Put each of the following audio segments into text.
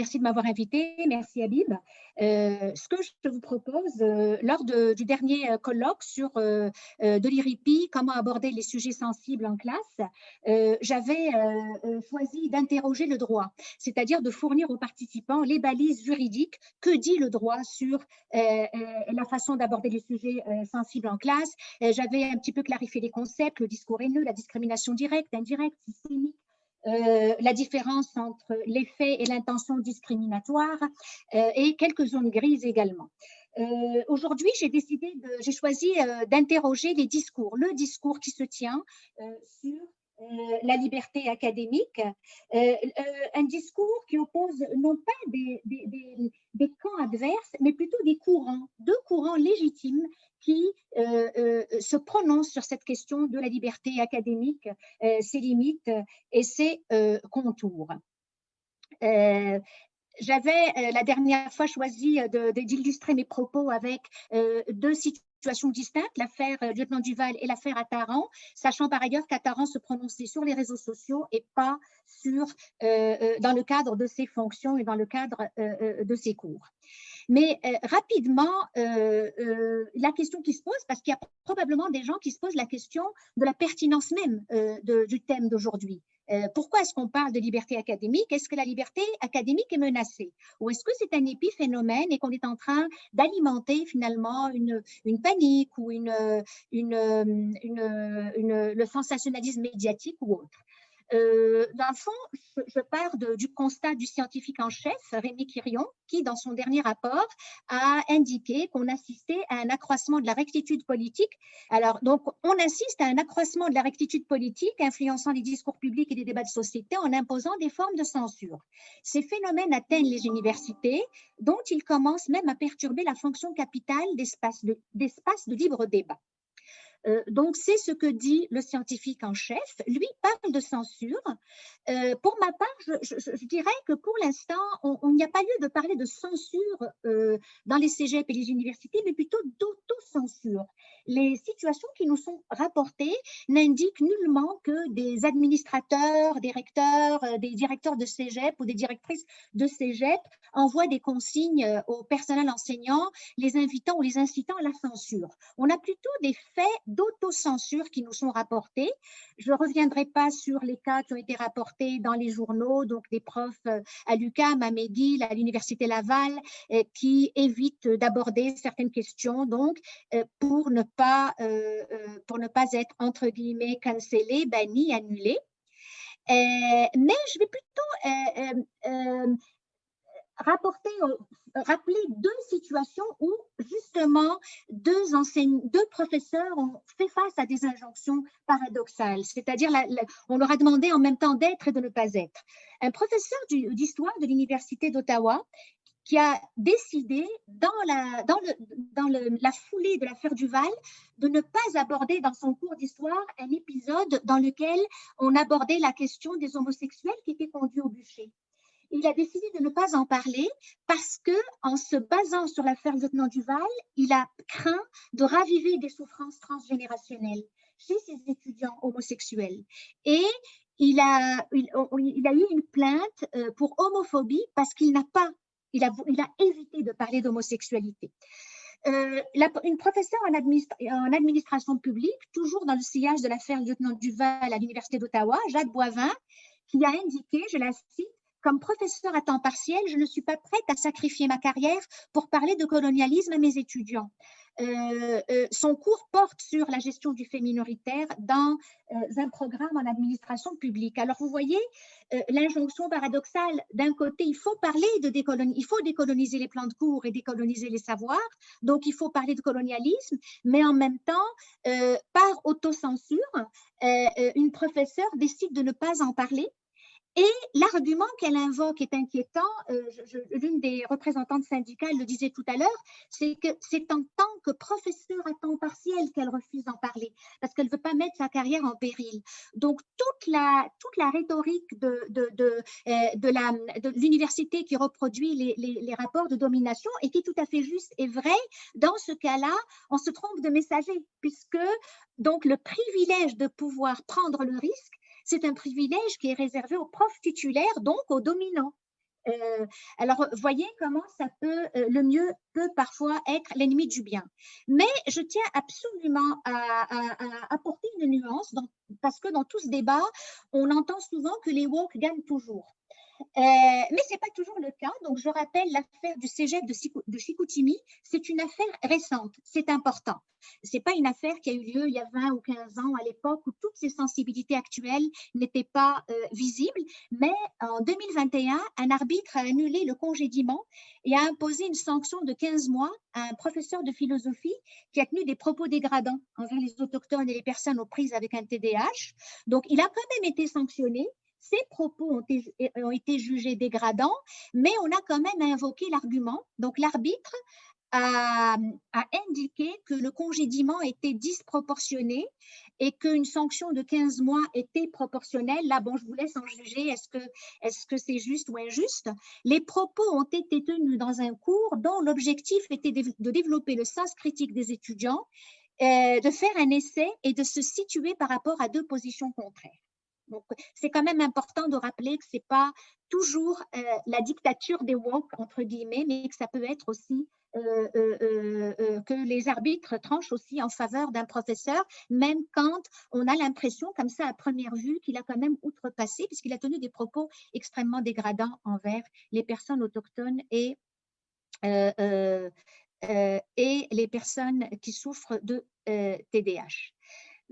merci de m'avoir invité. Merci, Habib. Ce que je vous propose, lors du dernier colloque sur de l'IRIPI, comment aborder les sujets sensibles en classe, j'avais choisi d'interroger le droit, c'est-à-dire de fournir aux participants les balises juridiques. Que dit le droit sur la façon d'aborder les sujets sensibles en classe? J'avais un petit peu clarifié les concepts, le discours haineux, la discrimination directe, indirecte, systémique, la différence entre les faits et l'intention discriminatoire et quelques zones grises également. Aujourd'hui, j'ai choisi d'interroger les discours, le discours qui se tient sur la liberté académique, un discours qui oppose non pas des camps adverses, mais plutôt des courants, deux courants légitimes qui se prononcent sur cette question de la liberté académique, ses limites et ses contours. J'avais la dernière fois choisi d'illustrer mes propos avec deux situations distinctes, l'affaire lieutenant Duval et l'affaire Attaran, sachant par ailleurs qu'Attaran se prononçait sur les réseaux sociaux et pas dans le cadre de ses fonctions et dans le cadre de ses cours. Mais rapidement, la question qui se pose, parce qu'il y a probablement des gens qui se posent la question de la pertinence même du thème d'aujourd'hui. Pourquoi est-ce qu'on parle de liberté académique? Est-ce que la liberté académique est menacée? Ou est-ce que c'est un épiphénomène et qu'on est en train d'alimenter finalement une panique ou le sensationnalisme médiatique ou autre? Dans le fond, je pars du constat du scientifique en chef, Rémi Quirion, qui, dans son dernier rapport, a indiqué qu'on assistait à un accroissement de la rectitude politique. Alors, donc, on assiste à un accroissement de la rectitude politique, influençant les discours publics et les débats de société en imposant des formes de censure. Ces phénomènes atteignent les universités, dont ils commencent même à perturber la fonction capitale d'espace de libre débat. Donc, c'est ce que dit le scientifique en chef. Lui parle de censure. Pour ma part, je dirais que pour l'instant, il n'y a pas lieu de parler de censure dans les cégeps et les universités, mais plutôt d'autocensure. Les situations qui nous sont rapportées n'indiquent nullement que des administrateurs, des recteurs, des directeurs de cégep ou des directrices de cégep envoient des consignes au personnel enseignant, les invitant ou les incitant à la censure. On a plutôt des faits d'autocensure qui nous sont rapportés. Je ne reviendrai pas sur les cas qui ont été rapportés dans les journaux, donc des profs à l'UQAM, à McGill, à l'Université Laval, qui évitent d'aborder certaines questions, donc pour ne pas être, entre guillemets, cancellés, bannis, annulés. Mais je vais plutôt rappeler deux situations où justement deux professeurs ont fait face à des injonctions paradoxales, c'est-à-dire on leur a demandé en même temps d'être et de ne pas être. Un professeur d'histoire de l'Université d'Ottawa qui a décidé, dans la foulée de l'affaire Duval, de ne pas aborder dans son cours d'histoire un épisode dans lequel on abordait la question des homosexuels qui étaient conduits au bûcher. Il a décidé de ne pas en parler parce que, en se basant sur l'affaire lieutenant Duval, il a craint de raviver des souffrances transgénérationnelles chez ses étudiants homosexuels. Et il a eu une plainte pour homophobie parce qu'il il a évité de parler d'homosexualité. Une professeure en administration publique, toujours dans le sillage de l'affaire lieutenant Duval à l'Université d'Ottawa, Jade Boivin, qui a indiqué, je la cite, comme professeur à temps partiel, je ne suis pas prête à sacrifier ma carrière pour parler de colonialisme à mes étudiants. Son cours porte sur la gestion du fait minoritaire dans un programme en administration publique. Alors, vous voyez l'injonction paradoxale. D'un côté, il faut décoloniser les plans de cours et décoloniser les savoirs. Donc, il faut parler de colonialisme, mais en même temps, par autocensure, une professeure décide de ne pas en parler. Et l'argument qu'elle invoque est inquiétant. L'une des représentantes syndicales le disait tout à l'heure, c'est que c'est en tant que professeure à temps partiel qu'elle refuse d'en parler, parce qu'elle ne veut pas mettre sa carrière en péril. Donc, toute la rhétorique de l'université qui reproduit les rapports de domination et qui est tout à fait juste et vrai, dans ce cas-là, on se trompe de messager, puisque donc, le privilège de pouvoir prendre le risque, c'est un privilège qui est réservé aux profs titulaires, donc aux dominants. Alors, voyez comment ça peut, le mieux peut parfois être l'ennemi du bien. Mais je tiens absolument à apporter une nuance, parce que dans tout ce débat, on entend souvent que les woke gagnent toujours. Mais ce n'est pas toujours le cas. Donc, je rappelle l'affaire du cégep de Chicoutimi. C'est une affaire récente. C'est important. Ce n'est pas une affaire qui a eu lieu il y a 20 ou 15 ans, à l'époque où toutes ces sensibilités actuelles n'étaient pas visibles. Mais en 2021, un arbitre a annulé le congédiement et a imposé une sanction de 15 mois à un professeur de philosophie qui a tenu des propos dégradants envers les autochtones et les personnes aux prises avec un TDAH. Donc, il a quand même été sanctionné. Ces propos ont été jugés dégradants, mais on a quand même invoqué l'argument. Donc, l'arbitre a indiqué que le congédiement était disproportionné et qu'une sanction de 15 mois était proportionnelle. Là, bon, je vous laisse en juger, est-ce que c'est juste ou injuste? Les propos ont été tenus dans un cours dont l'objectif était de développer le sens critique des étudiants, de faire un essai et de se situer par rapport à deux positions contraires. Donc, c'est quand même important de rappeler que ce n'est pas toujours la dictature des woke, entre guillemets, mais que ça peut être aussi que les arbitres tranchent aussi en faveur d'un professeur, même quand on a l'impression, comme ça à première vue, qu'il a quand même outrepassé, puisqu'il a tenu des propos extrêmement dégradants envers les personnes autochtones et les personnes qui souffrent de TDAH.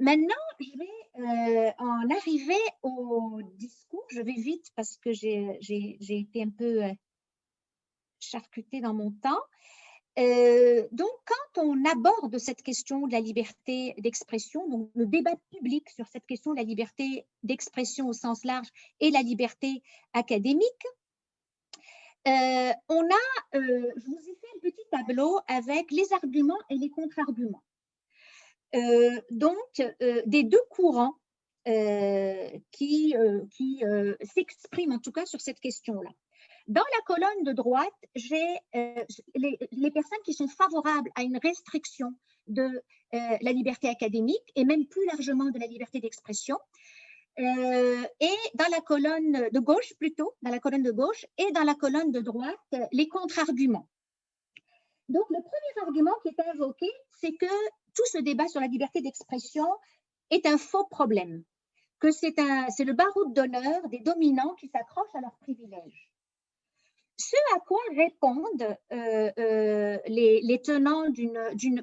Maintenant, je vais en arriver au discours. Je vais vite parce que j'ai été un peu charcutée dans mon temps. Donc, quand on aborde cette question de la liberté d'expression, donc le débat public sur cette question de la liberté d'expression au sens large et la liberté académique, je vous ai fait un petit tableau avec les arguments et les contre-arguments. Des deux courants qui s'expriment en tout cas sur cette question-là. Dans la colonne de droite, j'ai les personnes qui sont favorables à une restriction de la liberté académique et même plus largement de la liberté d'expression. Et dans la colonne de gauche plutôt, dans la colonne de gauche et dans la colonne de droite, les contre-arguments. Donc, le premier argument qui est invoqué, c'est que tout ce débat sur la liberté d'expression est un faux problème, que c'est le baroud d'honneur des dominants qui s'accrochent à leurs privilèges. Ce à quoi répondent les tenants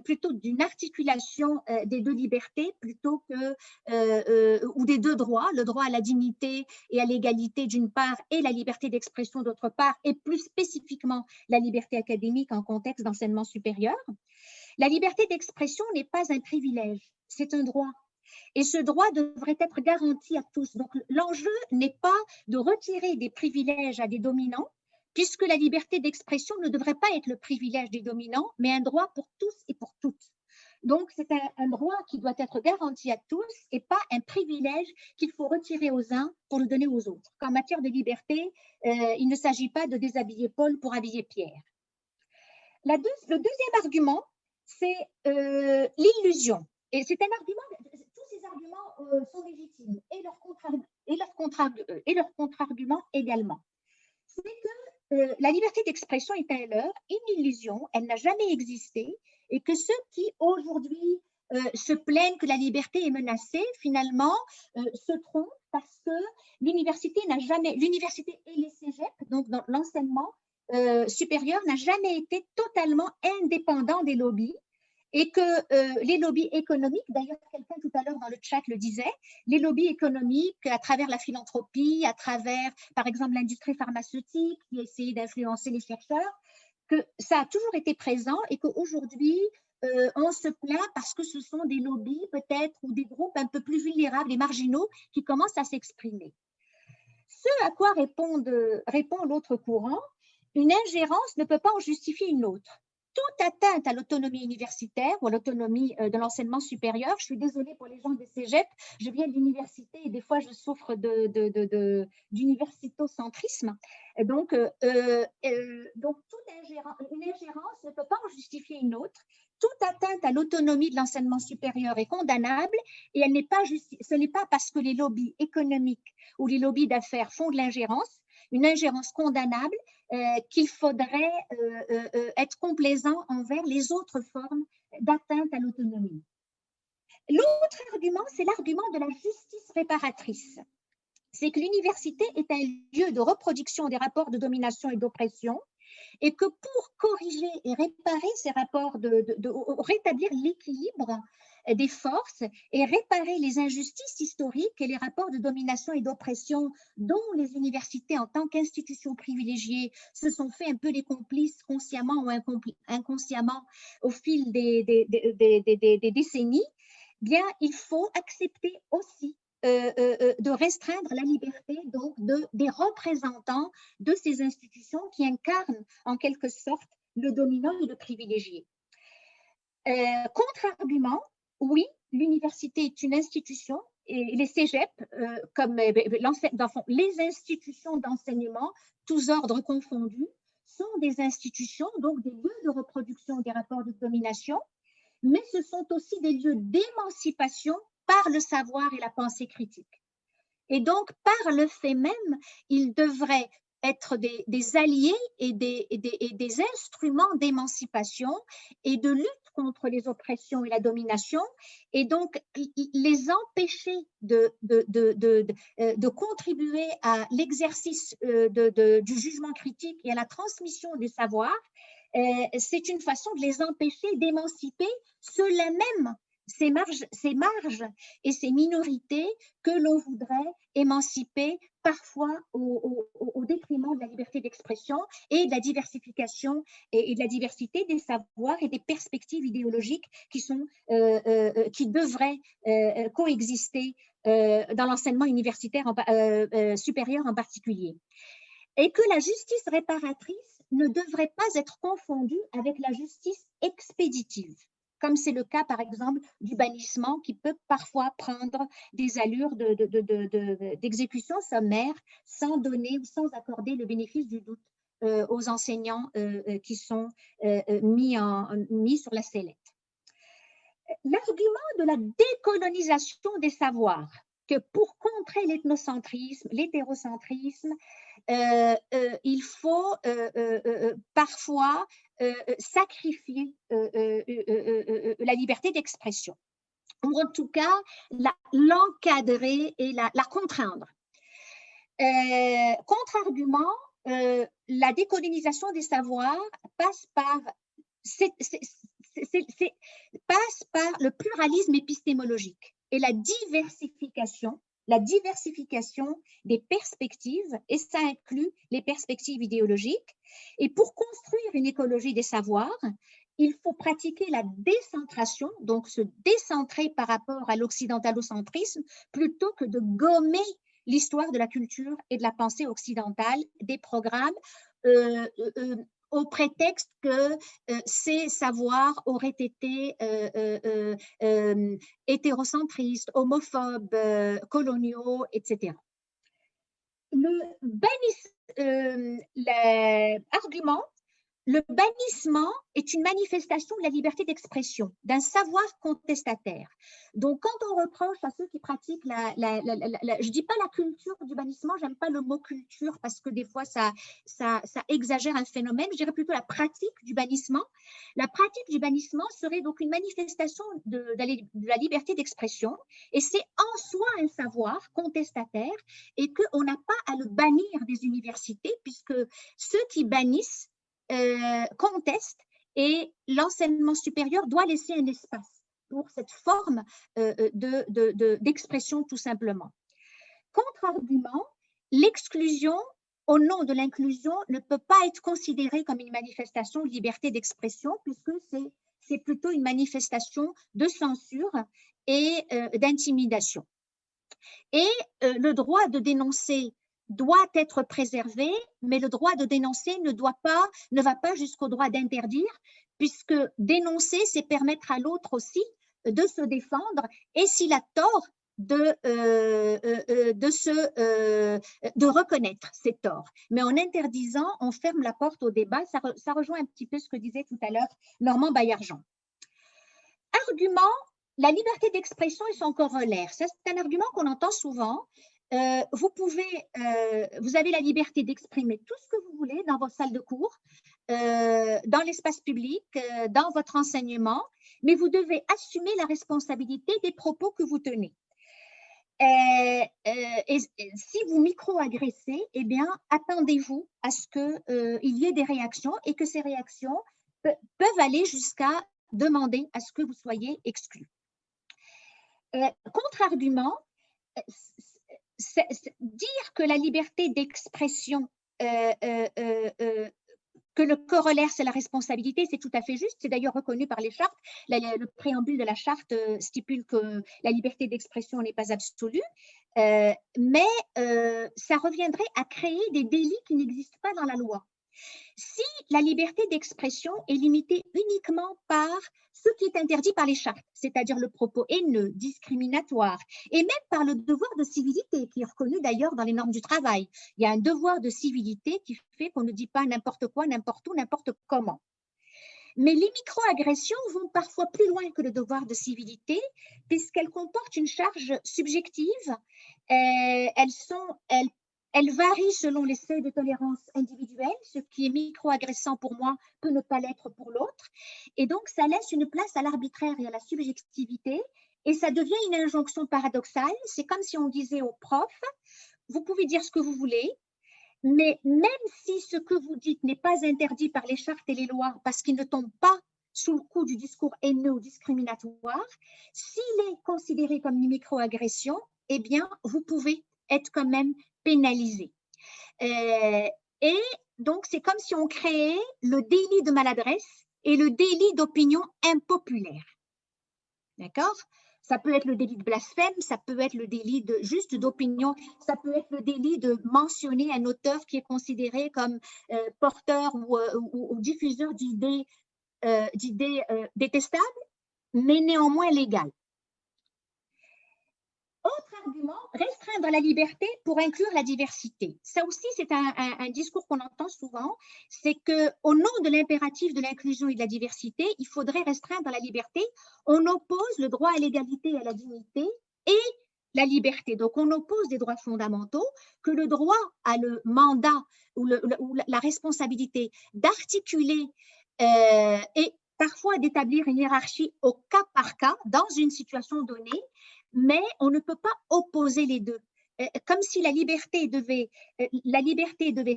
plutôt d'une articulation des deux libertés plutôt que ou des deux droits, le droit à la dignité et à l'égalité d'une part et la liberté d'expression d'autre part, et plus spécifiquement la liberté académique en contexte d'enseignement supérieur. La liberté d'expression n'est pas un privilège, c'est un droit. Et ce droit devrait être garanti à tous. Donc l'enjeu n'est pas de retirer des privilèges à des dominants, puisque la liberté d'expression ne devrait pas être le privilège des dominants, mais un droit pour tous et pour toutes. Donc, c'est un droit qui doit être garanti à tous et pas un privilège qu'il faut retirer aux uns pour le donner aux autres. En matière de liberté, il ne s'agit pas de déshabiller Paul pour habiller Pierre. Le deuxième argument, c'est l'illusion. Et c'est un argument, tous ces arguments sont légitimes et leurs contre-arguments également. C'est que la liberté d'expression est un leurre, une illusion, elle n'a jamais existé, et que ceux qui aujourd'hui se plaignent que la liberté est menacée, finalement, se trompent parce que l'université et les cégeps, donc dans l'enseignement supérieur, n'a jamais été totalement indépendant des lobbies, et que les lobbies économiques, d'ailleurs quelqu'un tout à l'heure dans le chat le disait, les lobbies économiques à travers la philanthropie, à travers par exemple l'industrie pharmaceutique qui a essayé d'influencer les chercheurs, que ça a toujours été présent et qu'aujourd'hui on se plaint parce que ce sont des lobbies peut-être ou des groupes un peu plus vulnérables et marginaux qui commencent à s'exprimer. Ce à quoi répond l'autre courant, une ingérence ne peut pas en justifier une autre. Toute atteinte à l'autonomie universitaire ou à l'autonomie de l'enseignement supérieur, je suis désolée pour les gens des cégeps, je viens de l'université et des fois je souffre d'universitocentrisme. Donc une ingérence ne peut pas en justifier une autre. Toute atteinte à l'autonomie de l'enseignement supérieur est condamnable et ce n'est pas parce que les lobbies économiques ou les lobbies d'affaires font de l'ingérence une ingérence condamnable qu'il faudrait être complaisant envers les autres formes d'atteinte à l'autonomie. L'autre argument, c'est l'argument de la justice réparatrice. C'est que l'université est un lieu de reproduction des rapports de domination et d'oppression, et que pour corriger et réparer ces rapports, rétablir l'équilibre des forces et réparer les injustices historiques et les rapports de domination et d'oppression dont les universités, en tant qu'institutions privilégiées, se sont fait un peu les complices consciemment ou inconsciemment au fil des décennies, bien, il faut accepter aussi de restreindre la liberté donc des représentants de ces institutions qui incarnent en quelque sorte le dominant et le privilégié. Contre-argument, oui, l'université est une institution et les cégeps, comme les institutions d'enseignement, tous ordres confondus, sont des institutions, donc des lieux de reproduction des rapports de domination, mais ce sont aussi des lieux d'émancipation par le savoir et la pensée critique. Et donc, par le fait même, ils devraient être des alliés et des instruments d'émancipation et de lutte contre les oppressions et la domination, et donc les empêcher de contribuer à l'exercice du jugement critique et à la transmission des savoirs. C'est une façon de les empêcher d'émanciper ceux-là même, ces marges et ces minorités que l'on voudrait émanciper parfois au détriment de la liberté d'expression et de la diversification et de la diversité des savoirs et des perspectives idéologiques qui devraient coexister dans l'enseignement universitaire supérieur en particulier. Et que la justice réparatrice ne devrait pas être confondue avec la justice expéditive, comme c'est le cas, par exemple, du bannissement qui peut parfois prendre des allures d'exécution sommaire sans donner ou sans accorder le bénéfice du doute aux enseignants qui sont mis sur la sellette. L'argument de la décolonisation des savoirs, que pour contrer l'ethnocentrisme, l'hétérocentrisme, il faut parfois sacrifier la liberté d'expression, ou en tout cas l'encadrer et la contraindre. Contre-argument, la décolonisation des savoirs passe par le pluralisme épistémologique et la diversification des perspectives, et ça inclut les perspectives idéologiques. Et pour construire une écologie des savoirs, il faut pratiquer la décentration, donc se décentrer par rapport à l'occidentalocentrisme, plutôt que de gommer l'histoire de la culture et de la pensée occidentale des programmes au prétexte que ces savoirs auraient été hétérocentristes, homophobes, coloniaux, etc. L'argument, le bannissement est une manifestation de la liberté d'expression, d'un savoir contestataire. Donc, quand on reproche à ceux qui pratiquent je ne dis pas la culture du bannissement, j'aime pas le mot culture parce que des fois, ça exagère un phénomène, je dirais plutôt la pratique du bannissement. La pratique du bannissement serait donc une manifestation de la liberté d'expression, et c'est en soi un savoir contestataire, et qu'on n'a pas à le bannir des universités, puisque ceux qui bannissent conteste, et l'enseignement supérieur doit laisser un espace pour cette forme d'expression tout simplement. Contre-argument, l'exclusion au nom de l'inclusion ne peut pas être considérée comme une manifestation de liberté d'expression, puisque c'est plutôt une manifestation de censure et d'intimidation. Et le droit de dénoncer doit être préservé, mais le droit de dénoncer ne va pas jusqu'au droit d'interdire, puisque dénoncer, c'est permettre à l'autre aussi de se défendre, et s'il a tort, de reconnaître ses torts. Mais en interdisant, on ferme la porte au débat. Ça rejoint un petit peu ce que disait tout à l'heure Normand Baillargeon. Argument, la liberté d'expression et son corollaire. C'est un argument qu'on entend souvent. vous avez la liberté d'exprimer tout ce que vous voulez dans votre salle de cours, dans l'espace public, dans votre enseignement, mais vous devez assumer la responsabilité des propos que vous tenez. Et si vous micro-agressez, eh bien, attendez-vous à ce qu'il y ait des réactions et que ces réactions peuvent aller jusqu'à demander à ce que vous soyez exclu. Contre-argument, dire que la liberté d'expression, que le corollaire, c'est la responsabilité, c'est tout à fait juste. C'est d'ailleurs reconnu par les chartes. Le préambule de la charte stipule que la liberté d'expression n'est pas absolue, mais ça reviendrait à créer des délits qui n'existent pas dans la loi. Si la liberté d'expression est limitée uniquement par ce qui est interdit par les chartes, c'est-à-dire le propos haineux, discriminatoire, et même par le devoir de civilité, qui est reconnu d'ailleurs dans les normes du travail. Il y a un devoir de civilité qui fait qu'on ne dit pas n'importe quoi, n'importe où, n'importe comment. Mais les micro-agressions vont parfois plus loin que le devoir de civilité, puisqu'elles comportent une charge subjective. Elles varient selon les seuils de tolérance individuelle. Ce qui est micro-agressant pour moi peut ne pas l'être pour l'autre. Et donc, ça laisse une place à l'arbitraire et à la subjectivité. Et ça devient une injonction paradoxale. C'est comme si on disait au prof, vous pouvez dire ce que vous voulez, mais même si ce que vous dites n'est pas interdit par les chartes et les lois, parce qu'il ne tombe pas sous le coup du discours haineux ou discriminatoire, s'il est considéré comme une micro-agression, eh bien, vous pouvez être quand même pénalisé. Et donc, c'est comme si on créait le délit de maladresse et le délit d'opinion impopulaire. D'accord ? Ça peut être le délit de blasphème, ça peut être le délit juste d'opinion, ça peut être le délit de mentionner un auteur qui est considéré comme porteur ou diffuseur d'idées détestables, mais néanmoins légales. Autre argument, restreindre la liberté pour inclure la diversité. Ça aussi, c'est un discours qu'on entend souvent, c'est qu'au nom de l'impératif de l'inclusion et de la diversité, il faudrait restreindre la liberté. On oppose le droit à l'égalité et à la dignité et la liberté. Donc, on oppose des droits fondamentaux que le droit à le mandat ou la responsabilité d'articuler et parfois d'établir une hiérarchie au cas par cas dans une situation donnée, mais on ne peut pas opposer les deux. Comme si la liberté devait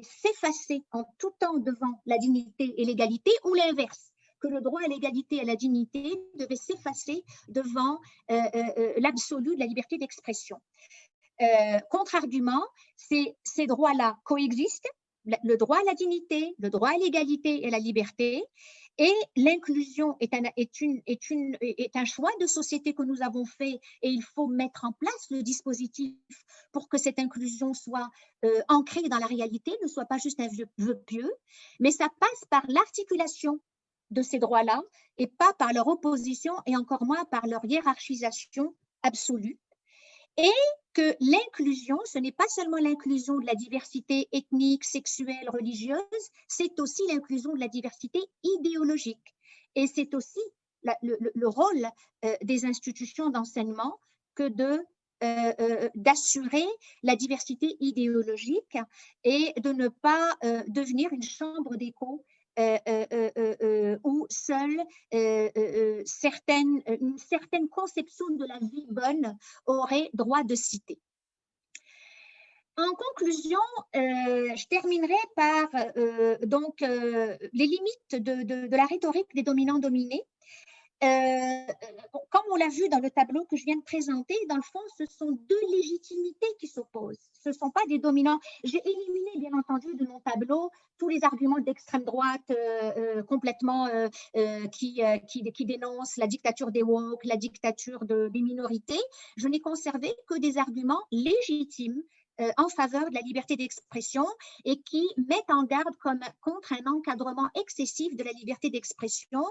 s'effacer en tout temps devant la dignité et l'égalité, ou l'inverse, que le droit à l'égalité et à la dignité devait s'effacer devant l'absolu de la liberté d'expression. Contre-argument, ces droits-là coexistent, le droit à la dignité, le droit à l'égalité et à la liberté, et l'inclusion est un choix de société que nous avons fait, et il faut mettre en place le dispositif pour que cette inclusion soit ancrée dans la réalité, ne soit pas juste un vœu pieux, mais ça passe par l'articulation de ces droits-là et pas par leur opposition et encore moins par leur hiérarchisation absolue. Et que l'inclusion, ce n'est pas seulement l'inclusion de la diversité ethnique, sexuelle, religieuse, c'est aussi l'inclusion de la diversité idéologique. Et c'est aussi le rôle des institutions d'enseignement que d'assurer la diversité idéologique et de ne pas devenir une chambre d'écho où seule une certaine conception de la vie bonne aurait droit de citer. En conclusion, je terminerai par les limites de la rhétorique des dominants-dominés. Comme on l'a vu dans le tableau que je viens de présenter, dans le fond, ce sont deux légitimités qui s'opposent. Ce ne sont pas des dominants. J'ai éliminé, bien entendu, de mon tableau tous les arguments d'extrême droite complètement qui dénoncent la dictature des woke, la dictature des minorités. Je n'ai conservé que des arguments légitimes en faveur de la liberté d'expression et qui mettent en garde contre un encadrement excessif de la liberté d'expression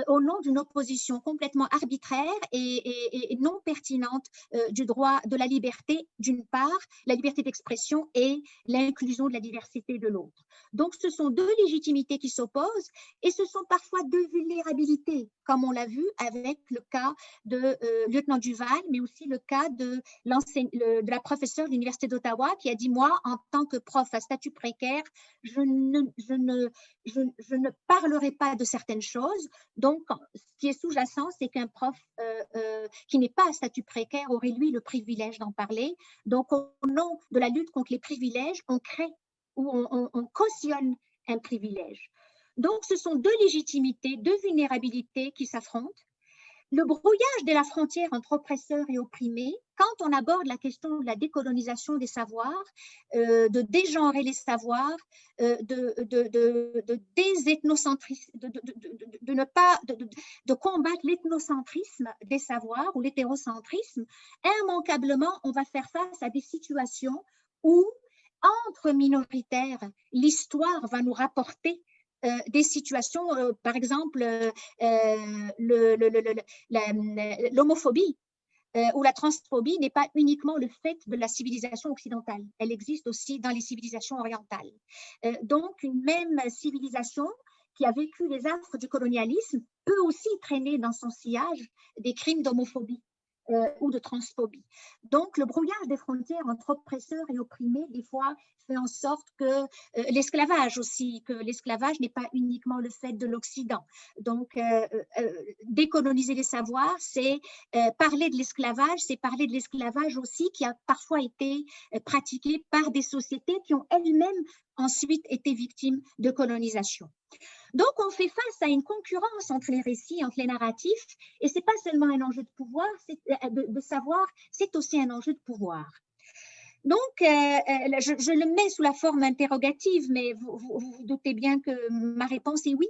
au nom d'une opposition complètement arbitraire et non pertinente du droit de la liberté d'une part, la liberté d'expression et l'inclusion de la diversité de l'autre. Donc, ce sont deux légitimités qui s'opposent et ce sont parfois deux vulnérabilités, comme on l'a vu avec le cas de lieutenant Duval, mais aussi le cas de la professeure de l'Université d'Ottawa qui a dit, moi, en tant que prof à statut précaire, je ne parlerai pas de certaines choses. Donc, ce qui est sous-jacent, c'est qu'un prof qui n'est pas à statut précaire aurait, lui, le privilège d'en parler. Donc, au nom de la lutte contre les privilèges, on crée ou on cautionne un privilège. Donc, ce sont deux légitimités, deux vulnérabilités qui s'affrontent. Le brouillage de la frontière entre oppresseurs et opprimés, quand on aborde la question de la décolonisation des savoirs, de dégenrer les savoirs, de désethnocentrisme, de combattre l'ethnocentrisme des savoirs ou l'hétérocentrisme, immanquablement, on va faire face à des situations où, entre minoritaires, l'histoire va nous rapporter des situations, par exemple, l'homophobie ou la transphobie n'est pas uniquement le fait de la civilisation occidentale. Elle existe aussi dans les civilisations orientales. Donc, une même civilisation qui a vécu les affres du colonialisme peut aussi traîner dans son sillage des crimes d'homophobie ou de transphobie. Donc, le brouillage des frontières entre oppresseurs et opprimés, des fois, fait en sorte que l'esclavage aussi, que l'esclavage n'est pas uniquement le fait de l'Occident. Donc, décoloniser les savoirs, c'est parler de l'esclavage, c'est parler de l'esclavage aussi qui a parfois été pratiqué par des sociétés qui ont elles-mêmes ensuite été victimes de colonisation. Donc, on fait face à une concurrence entre les récits, entre les narratifs, et ce n'est pas seulement un enjeu de pouvoir, de savoir, c'est aussi un enjeu de pouvoir. Donc, je le mets sous la forme interrogative, mais vous doutez bien que ma réponse est oui.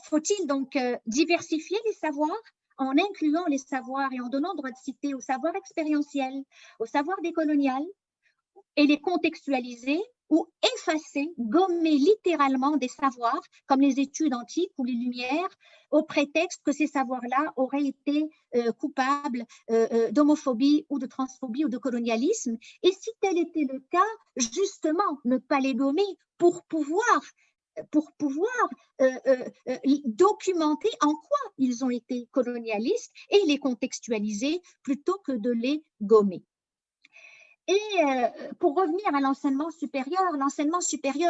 Faut-il donc diversifier les savoirs en incluant les savoirs et en donnant droit de cité au savoir expérientiel, au savoir décolonial, et les contextualiser ou effacer, gommer littéralement des savoirs comme les études antiques ou les Lumières au prétexte que ces savoirs-là auraient été coupables d'homophobie ou de transphobie ou de colonialisme. Et si tel était le cas, justement, ne pas les gommer pour pouvoir documenter en quoi ils ont été colonialistes et les contextualiser plutôt que de les gommer. Et pour revenir à l'enseignement supérieur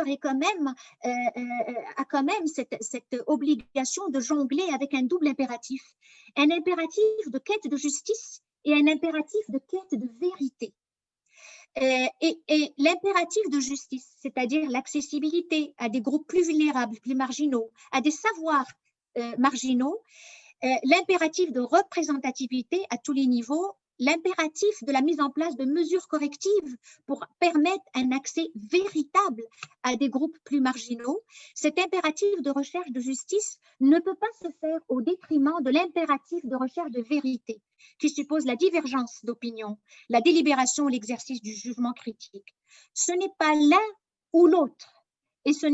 est quand même, a quand même cette obligation de jongler avec un double impératif. Un impératif de quête de justice et un impératif de quête de vérité. Et l'impératif de justice, c'est-à-dire l'accessibilité à des groupes plus vulnérables, plus marginaux, à des savoirs marginaux, l'impératif de représentativité à tous les niveaux, l'impératif de la mise en place de mesures correctives pour permettre un accès véritable à des groupes plus marginaux. Cet impératif de recherche de justice ne peut pas se faire au détriment de l'impératif de recherche de vérité, qui suppose la divergence d'opinion, la délibération et l'exercice du jugement critique. Ce n'est pas l'un ou l'autre, et ce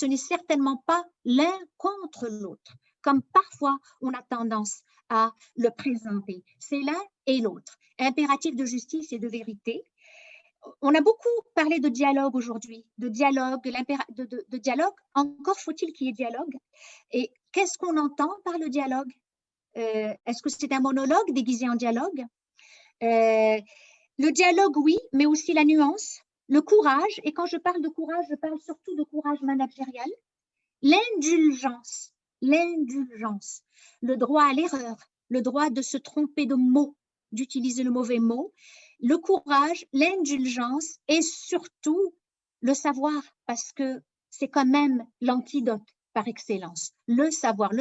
n'est certainement pas l'un contre l'autre, comme parfois on a tendance à le présenter. C'est l'un et l'autre. Impératif de justice et de vérité. On a beaucoup parlé de dialogue aujourd'hui, de dialogue, de dialogue. Encore faut-il qu'il y ait dialogue. Et qu'est-ce qu'on entend par le dialogue? Est-ce que c'est un monologue déguisé en dialogue? Le dialogue, oui, mais aussi la nuance, le courage. Et quand je parle de courage, je parle surtout de courage managérial. L'indulgence, le droit à l'erreur, le droit de se tromper de mots, d'utiliser le mauvais mot, le courage, l'indulgence et surtout le savoir, parce que c'est quand même l'antidote par excellence. Le savoir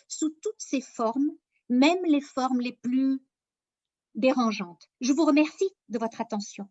sous toutes ses formes, même les formes les plus dérangeantes. Je vous remercie de votre attention.